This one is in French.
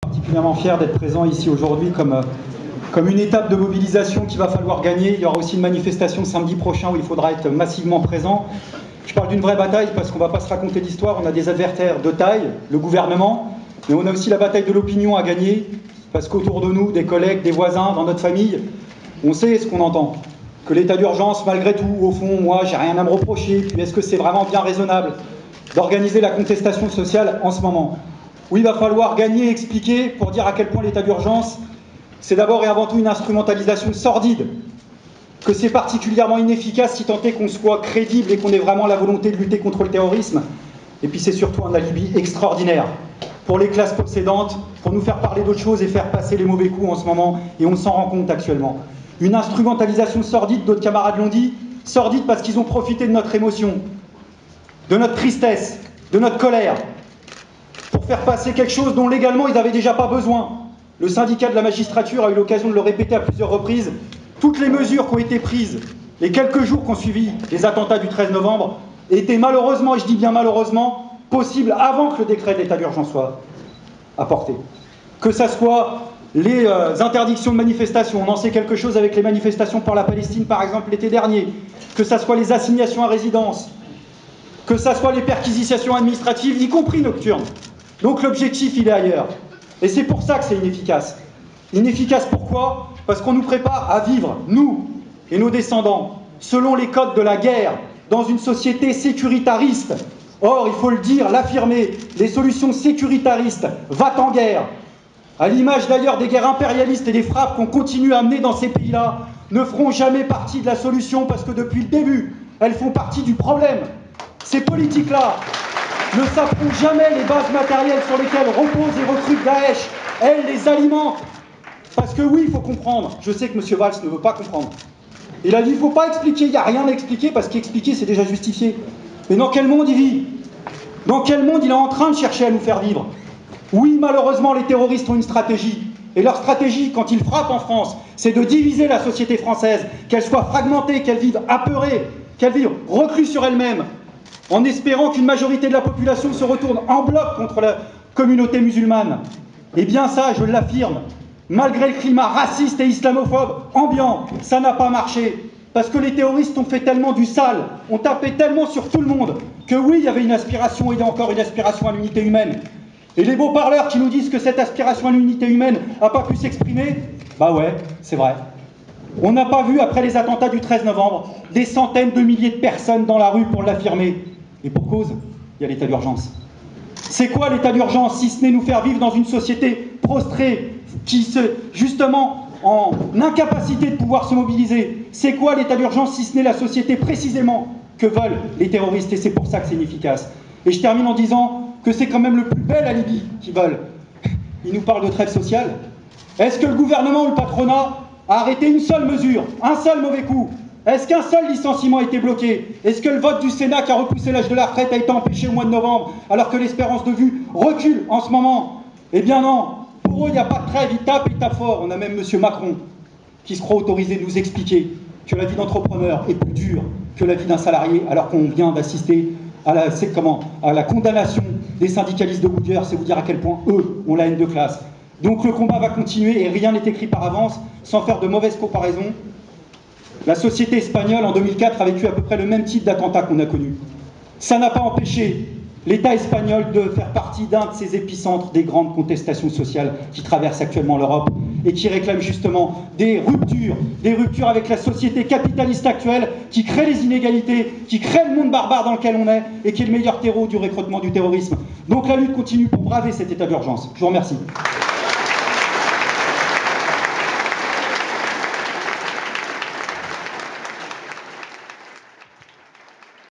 Particulièrement fier d'être présent ici aujourd'hui comme une étape de mobilisation qu'il va falloir gagner. Il y aura aussi une manifestation samedi prochain où il faudra être massivement présent. Je parle d'une vraie bataille parce qu'on ne va pas se raconter d'histoire. On a des adversaires de taille, le gouvernement, mais on a aussi la bataille de l'opinion à gagner parce qu'autour de nous, des collègues, des voisins, dans notre famille, on sait ce qu'on entend. Que l'état d'urgence, malgré tout, au fond, moi, j'ai rien à me reprocher. Puis est-ce que c'est vraiment bien raisonnable d'organiser la contestation sociale en ce moment? Oui, il va falloir gagner et expliquer pour dire à quel point l'état d'urgence, c'est d'abord et avant tout une instrumentalisation sordide, que c'est particulièrement inefficace si tant est qu'on soit crédible et qu'on ait vraiment la volonté de lutter contre le terrorisme. Et puis c'est surtout un alibi extraordinaire pour les classes possédantes, pour nous faire parler d'autre chose et faire passer les mauvais coups en ce moment, et on s'en rend compte actuellement. Une instrumentalisation sordide, d'autres camarades l'ont dit, sordide parce qu'ils ont profité de notre émotion, de notre tristesse, de notre colère, pour faire passer quelque chose dont légalement ils n'avaient déjà pas besoin. Le syndicat de la magistrature a eu l'occasion de le répéter à plusieurs reprises. Toutes les mesures qui ont été prises, les quelques jours qui ont suivi les attentats du 13 novembre, étaient malheureusement, et je dis bien malheureusement, possibles avant que le décret de l'état d'urgence soit apporté. Que ça soit les interdictions de manifestation, on en sait quelque chose avec les manifestations pour la Palestine par exemple l'été dernier, que ça soit les assignations à résidence, que ça soit les perquisitions administratives, y compris nocturnes. Donc l'objectif, il est ailleurs. Et c'est pour ça que c'est inefficace. Inefficace pourquoi? Parce qu'on nous prépare à vivre, nous et nos descendants, selon les codes de la guerre, dans une société sécuritariste. Or, il faut le dire, l'affirmer, les solutions sécuritaristes va-t-en guerre, à l'image d'ailleurs des guerres impérialistes et des frappes qu'on continue à mener dans ces pays-là, ne feront jamais partie de la solution parce que depuis le début, elles font partie du problème. Ces politiques-là ne saperont jamais les bases matérielles sur lesquelles repose et recrute Daesh. Elles les alimentent. Parce que oui, il faut comprendre. Je sais que M. Valls ne veut pas comprendre. Il a dit, il ne faut pas expliquer, il n'y a rien à expliquer, parce qu'expliquer, c'est déjà justifié. Mais dans quel monde il vit? Dans quel monde il est en train de chercher à nous faire vivre? Oui, malheureusement, les terroristes ont une stratégie. Et leur stratégie, quand ils frappent en France, c'est de diviser la société française, qu'elle soit fragmentée, qu'elle vive apeurée, qu'elle vive reclue sur elle-même, en espérant qu'une majorité de la population se retourne en bloc contre la communauté musulmane. Eh bien ça, je l'affirme, malgré le climat raciste et islamophobe ambiant, ça n'a pas marché. Parce que les terroristes ont fait tellement du sale, ont tapé tellement sur tout le monde, que oui, il y avait une aspiration, il y a encore une aspiration à l'unité humaine. Et les beaux parleurs qui nous disent que cette aspiration à l'unité humaine n'a pas pu s'exprimer, bah ouais, c'est vrai. On n'a pas vu, après les attentats du 13 novembre, des centaines de milliers de personnes dans la rue pour l'affirmer. Et pour cause, il y a l'état d'urgence. C'est quoi l'état d'urgence si ce n'est nous faire vivre dans une société prostrée, qui justement en incapacité de pouvoir se mobiliser? C'est quoi l'état d'urgence si ce n'est la société précisément que veulent les terroristes? Et c'est pour ça que c'est inefficace. Et je termine en disant que c'est quand même le plus bel alibi qu'ils veulent. Ils nous parlent de trêve sociale. Est-ce que le gouvernement ou le patronat a arrêté une seule mesure, un seul mauvais coup? Est-ce qu'un seul licenciement a été bloqué? Est-ce que le vote du Sénat qui a repoussé l'âge de la retraite a été empêché au mois de novembre, alors que l'espérance de vie recule en ce moment? Eh bien non, pour eux il n'y a pas de trêve, ils tapent fort. On a même M. Macron qui se croit autorisé de nous expliquer que la vie d'entrepreneur est plus dure que la vie d'un salarié, alors qu'on vient d'assister à la condamnation des syndicalistes de Goodyear. C'est vous dire à quel point eux ont la haine de classe. Donc le combat va continuer et rien n'est écrit par avance, sans faire de mauvaises comparaisons. La société espagnole, en 2004, a vécu à peu près le même type d'attentat qu'on a connu. Ça n'a pas empêché l'État espagnol de faire partie d'un de ces épicentres des grandes contestations sociales qui traversent actuellement l'Europe et qui réclament justement des ruptures avec la société capitaliste actuelle qui crée les inégalités, qui crée le monde barbare dans lequel on est et qui est le meilleur terreau du recrutement du terrorisme. Donc la lutte continue pour braver cet état d'urgence. Je vous remercie.